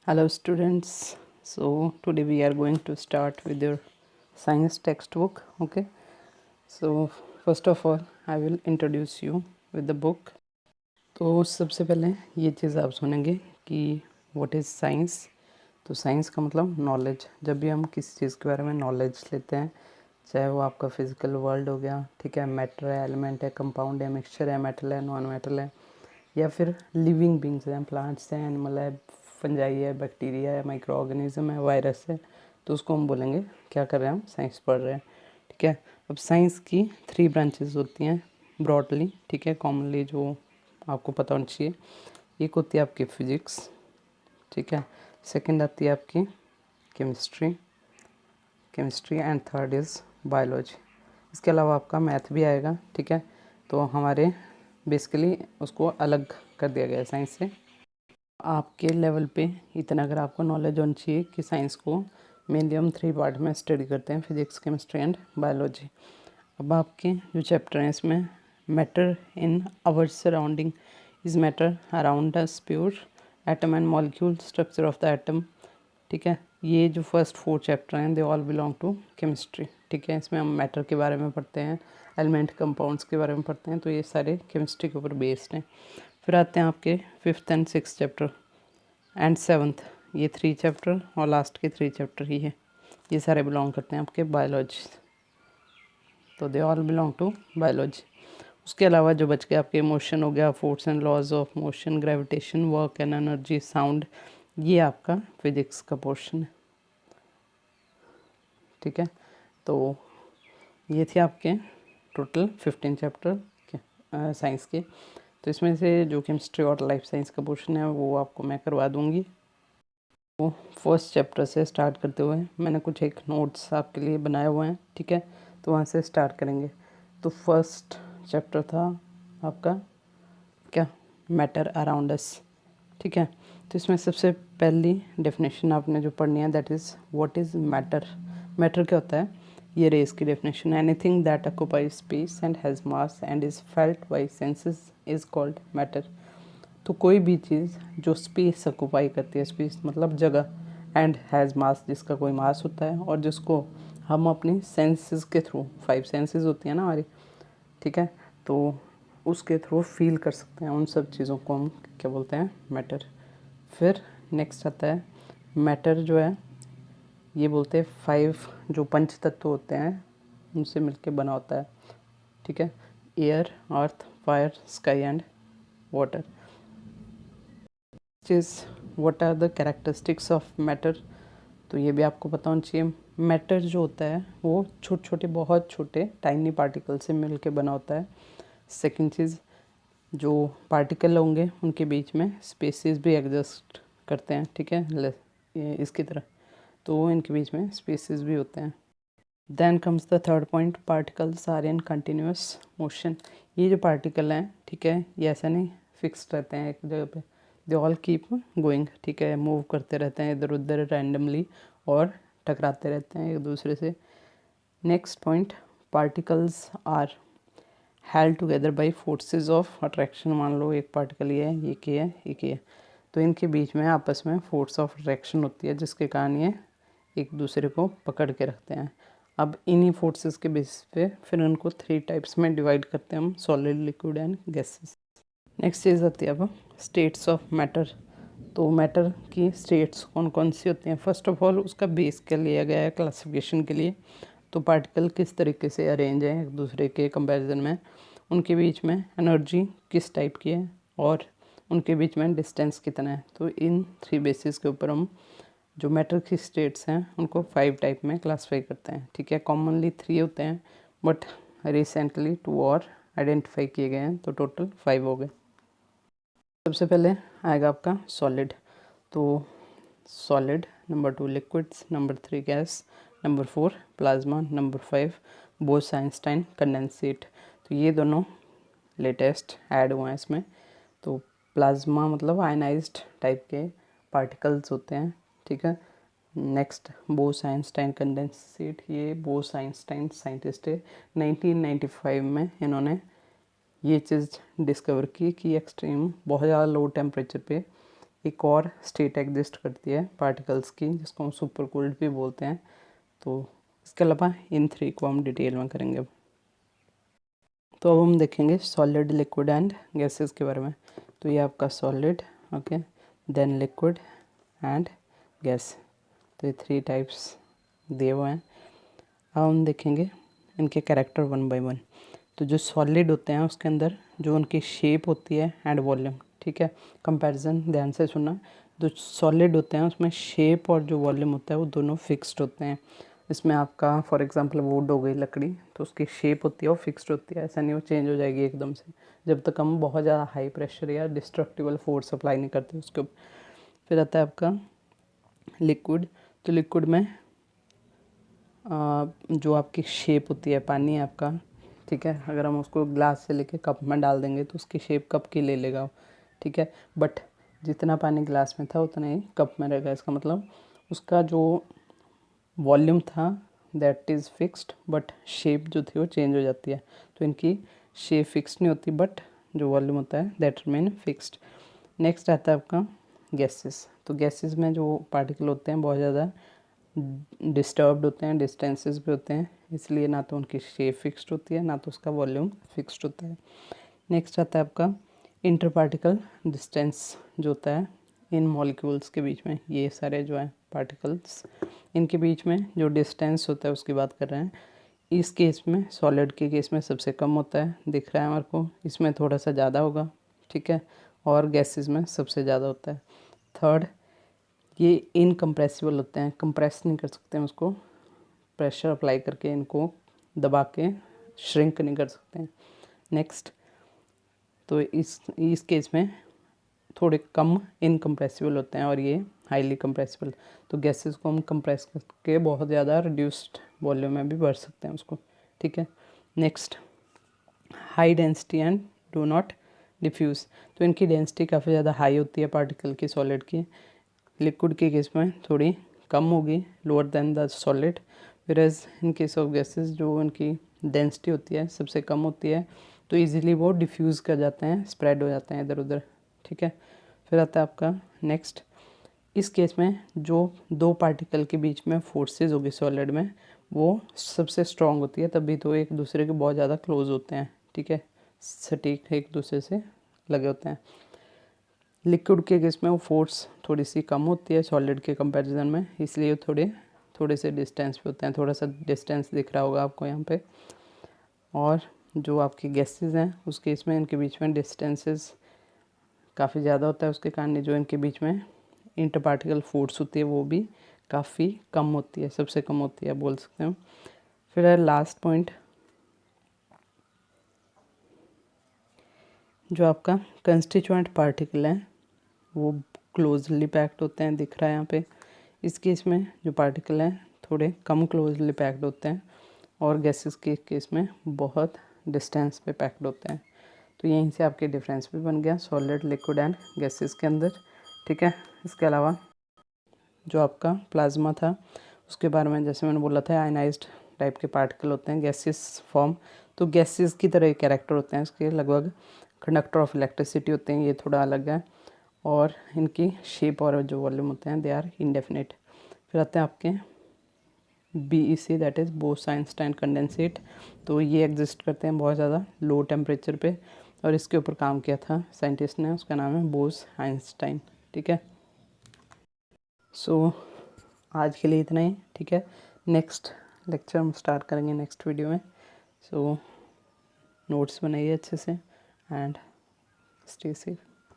Hello students. So today we are going to start with your science textbook. Okay. So first of all I will introduce you with the book. तो सबसे पहले ये चीज़ आप सुनेंगे कि what is science. तो science का मतलब नॉलेज। जब भी हम किसी चीज़ के बारे में नॉलेज लेते हैं, चाहे वो आपका फिजिकल वर्ल्ड हो गया, ठीक है, मैटर है, एलिमेंट है, कंपाउंड है, मिक्सचर है, मेटल है, नॉन मेटल है, या फिर लिविंग बींग्स हैं, प्लांट्स हैं, एनिमल है, फंजाई है, बैक्टीरिया है, माइक्रो ऑर्गेनिज्म है, वायरस है, तो उसको हम बोलेंगे क्या कर रहे हैं, हम साइंस पढ़ रहे हैं। ठीक है। अब साइंस की 3 ब्रांचेस होती हैं ब्रॉडली, ठीक है, कॉमनली जो आपको पता होना चाहिए। एक होती है आपकी फिजिक्स, ठीक है, सेकंड आती है आपकी chemistry and third is biology. इसके अलावा आपका मैथ भी आएगा, ठीक है। तो हमारे बेसिकली उसको अलग कर दिया गया है साइंस से। आपके लेवल पे इतना अगर आपको नॉलेज होनी चाहिए कि साइंस को मेनली हम 3 पार्ट में स्टडी करते हैं, फिजिक्स, केमिस्ट्री एंड बायोलॉजी। अब आपके जो चैप्टर हैं इसमें matter in our surrounding is matter around us pure atom and molecule structure of the atom, ठीक है। ये जो फर्स्ट 4 चैप्टर हैं they all belong to chemistry, ठीक है। इसमें हम मैटर के बारे में पढ़ते हैं, एलिमेंट कंपाउंड्स के बारे में पढ़ते हैं, तो ये सारे केमिस्ट्री के ऊपर बेस्ड हैं। फिर आते हैं आपके 5th and 6th chapter and 7th, ये 3 चैप्टर और लास्ट के 3 चैप्टर ही है, ये सारे बिलोंग करते हैं आपके बायोलॉजी, तो they all belong to biology. उसके अलावा जो बच गया आपके मोशन हो गया, force and laws of motion, gravitation, work and energy, sound, ये आपका फिजिक्स का पोर्शन है, ठीक है। तो ये थे आपके टोटल 15 चैप्टर के साइंस के। तो इसमें से जो केमिस्ट्री और लाइफ साइंस का पोर्शन है वो आपको मैं करवा दूंगी। तो फर्स्ट चैप्टर से स्टार्ट करते हुए मैंने कुछ एक नोट्स आपके लिए बनाए हुए हैं, ठीक है, तो वहाँ से स्टार्ट करेंगे। तो फर्स्ट चैप्टर था आपका क्या, मैटर अराउंड अस, ठीक है। तो इसमें सबसे पहली डेफिनेशन आपने जो पढ़नी है that is what is matter. Matter क्या होता है, ये रही इसकी definition. Anything that occupies space and has mass and is felt by senses is called matter. तो कोई भी चीज़ जो स्पेस ऑक्यूपाई करती है, स्पेस मतलब जगह, एंड हैज़ मास, जिसका कोई मास होता है, और जिसको हम अपनी सेंसेस के थ्रू, 5 सेंसेस होती हैं ना हमारी, ठीक है, तो उसके थ्रू फील कर सकते हैं, उन सब चीज़ों को हम क्या बोलते हैं, मैटर। फिर नेक्स्ट आता है मैटर जो है ये बोलते हैं 5 जो पंच तत्व होते हैं उनसे मिलके बना होता है, ठीक है, air, earth, fire, sky and water. Is what are the characteristics of matter, तो ये भी आपको पता होना चाहिए। मैटर जो होता है वो छोटे छोटे, बहुत छोटे टाइनी पार्टिकल से मिलके बना होता है। सेकंड चीज़, जो पार्टिकल होंगे उनके बीच में स्पेसेस भी एग्जिस्ट करते हैं, ठीक है, ये इसकी तरह, तो इनके बीच में स्पेसेस भी होते हैं। Then comes the third point, particles are in continuous motion. ये जो पार्टिकल हैं, ठीक है, ये ऐसा नहीं फिक्स रहते हैं एक जगह पे, दे ऑल कीप गोइंग, ठीक है, मूव करते रहते हैं इधर उधर रैंडमली और टकराते रहते हैं एक दूसरे से। Next point, particles are held together by forces of attraction. मान लो एक पार्टिकल ये है, एक ये है, एक ये है, तो इनके बीच में आपस में फोर्स ऑफ अट्रैक्शन होती है जिसके कारण ये एक दूसरे को पकड़ के रखते हैं। अब इन्हीं फोर्सेस के बेसिस पे फिर उनको 3 टाइप्स में डिवाइड करते हैं हम, solid, liquid and gases. Next चीज़ आती है अब स्टेट्स ऑफ मैटर। तो मैटर की स्टेट्स कौन कौन सी होती हैं। फर्स्ट ऑफ ऑल उसका बेस क्या लिया गया है क्लासिफिकेशन के लिए, तो पार्टिकल किस तरीके से अरेंज हैं एक दूसरे के कंपैरिजन में, उनके बीच में एनर्जी किस टाइप की है, और उनके बीच में डिस्टेंस कितना है। तो इन 3 बेसिस के ऊपर हम जो मैटर की स्टेट्स हैं उनको 5 टाइप में क्लासीफाई करते हैं, ठीक है। कॉमनली 3 होते हैं बट रिसेंटली 2 और आइडेंटिफाई किए गए हैं, तो टोटल 5 हो गए। सबसे पहले आएगा आपका सॉलिड। तो solid, number 2 liquids, number 3 gas, number 4 plasma, number 5 Bose Einstein condensate. तो ये दोनों लेटेस्ट ऐड हुए हैं इसमें। तो प्लाज्मा मतलब आयनाइज्ड टाइप के पार्टिकल्स होते हैं, ठीक है। नेक्स्ट बोस-आइंस्टाइन कंडेंसेट, ये बोस-आइंस्टाइन साइंटिस्ट है, 1995 में इन्होंने ये चीज़ डिस्कवर की कि एक्सट्रीम बहुत ज़्यादा लो टेम्परेचर पे एक और स्टेट एग्जिस्ट करती है पार्टिकल्स की जिसको हम सुपर कूल्ड भी बोलते हैं। तो इसके अलावा इन 3 को हम डिटेल में करेंगे अब। तो अब हम देखेंगे सॉलिड, लिक्विड एंड गैसेस के बारे में। तो ये आपका solid, okay, then liquid and gas. तो ये 3 टाइप्स दिए हुए हैं। अब हम देखेंगे इनके कैरेक्टर 1 बाय 1। तो जो सॉलिड होते हैं उसके अंदर जो उनकी शेप होती है एंड वॉल्यूम, ठीक है, कंपैरिजन ध्यान से सुनना। जो सॉलिड होते हैं उसमें शेप और जो वॉल्यूम होता है वो दोनों फिक्स्ड होते हैं। इसमें आपका फॉर एग्जांपल वुड हो गई, लकड़ी, तो उसकी शेप होती है वो फिक्स्ड होती है, ऐसा नहीं वो चेंज हो जाएगी एकदम से, जब तक हम बहुत ज़्यादा हाई प्रेशर या डिस्ट्रक्टिबल फोर्स अप्लाई नहीं करते उसके ऊपर। फिर आता है आपका लिक्विड। तो लिक्विड में जो आपकी शेप होती है, पानी है आपका, ठीक है, अगर हम उसको ग्लास से लेके कप में डाल देंगे तो उसकी शेप कप की ले लेगा, ठीक है, बट जितना पानी ग्लास में था उतना ही कप में रहेगा। इसका मतलब उसका जो वॉल्यूम था that is fixed, but shape जो थी वो चेंज हो जाती है। तो इनकी शेप फिक्स्ड नहीं होती, बट जो वॉल्यूम होता है दैट रिमेन फिक्स्ड। नेक्स्ट आता है आपका गैसेस। तो गैसेस में जो पार्टिकल होते हैं बहुत ज़्यादा डिस्टर्ब्ड होते हैं, डिस्टेंसेस भी होते हैं, इसलिए ना तो उनकी शेप फिक्स्ड होती है ना तो उसका वॉल्यूम फिक्स्ड होता है। नेक्स्ट आता है आपका इंटर पार्टिकल डिस्टेंस जो होता है इन मॉलिक्यूल्स के बीच में। ये सारे जो है पार्टिकल्स, इनके बीच में जो डिस्टेंस होता है उसकी बात कर रहे हैं। इस केस में सॉलिड के केस में सबसे कम होता है, दिख रहा है हमारे को, इसमें थोड़ा सा ज़्यादा होगा, ठीक है, और गैसेस में सबसे ज़्यादा होता है। थर्ड, ये इनकम्प्रेसिबल होते हैं, कंप्रेस नहीं कर सकते हैं उसको, प्रेशर अप्लाई करके इनको दबा के श्रिंक नहीं कर सकते हैं। नेक्स्ट, तो इस केस में थोड़े कम इनकम्प्रेसिबल होते हैं और ये हाईली कंप्रेसिबल। तो गैसेस को हम कंप्रेस करके बहुत ज़्यादा रिड्यूस्ड वॉल्यूम में भी भर सकते हैं उसको, ठीक है। Next, high density and do not diffuse. तो इनकी डेंसिटी काफ़ी ज़्यादा हाई होती है पार्टिकल की, सॉलिड की। लिक्विड के केस में थोड़ी कम होगी, lower than the solid. Whereas in case of gases जो उनकी डेंसिटी होती है सबसे कम होती है, तो इजीली वो डिफ्यूज़ कर जाते हैं, स्प्रेड हो जाते हैं इधर उधर, ठीक है। फिर आता है आपका नेक्स्ट, इस केस में जो 2 पार्टिकल के बीच में फोर्सेस होगी सॉलिड में वो सबसे स्ट्रॉन्ग होती है, तभी तो एक दूसरे के बहुत ज़्यादा क्लोज होते हैं, ठीक है, सटीक एक दूसरे से लगे होते हैं। लिक्विड के केस में वो फोर्स थोड़ी सी कम होती है सॉलिड के कंपैरिजन में, इसलिए थोड़े से डिस्टेंस पे होते हैं। थोड़ा सा डिस्टेंस दिख रहा होगा आपको यहाँ पे। और जो आपकी गैसेस हैं उस केस में इनके बीच में डिस्टेंसेस काफ़ी ज़्यादा होता है, उसके कारण जो इनके बीच में इंटर पार्टिकल फोर्स होती है वो भी काफ़ी कम होती है, सबसे कम होती है बोल सकते हैं। फिर है लास्ट पॉइंट, जो आपका कंस्टिट्यूएंट पार्टिकल है वो क्लोजली पैक्ड होते हैं, दिख रहा है यहाँ पे। इस केस में जो पार्टिकल हैं थोड़े कम क्लोजली पैक्ड होते हैं और गैसेस के केस में बहुत डिस्टेंस पे पैक्ड होते हैं। तो यहीं से आपके डिफरेंस भी बन गया सॉलिड, लिक्विड एंड गैसेस के अंदर, ठीक है। इसके अलावा जो आपका प्लाज्मा था उसके बारे में जैसे मैंने बोला था आयनाइज्ड टाइप के पार्टिकल होते हैं गैसेस फॉर्म। तो गैसेस की तरह कैरेक्टर होते हैं इसके, लगभग कंडक्टर ऑफ इलेक्ट्रिसिटी होते हैं, ये थोड़ा अलग है, और इनकी शेप और जो वॉल्यूम होते हैं दे आर इंडेफिनिट। फिर आते हैं आपके BEC that is Bose Einstein condensate. तो ये एग्जिस्ट करते हैं बहुत ज़्यादा लो टेम्परेचर पे, और इसके ऊपर काम किया था साइंटिस्ट ने, उसका नाम है बोस आइंस्टाइन, ठीक है। सो आज के लिए इतना ही, ठीक है। नेक्स्ट लेक्चर हम स्टार्ट करेंगे नेक्स्ट वीडियो में। सो नोट्स बनाइए अच्छे से एंड स्टे सेफ।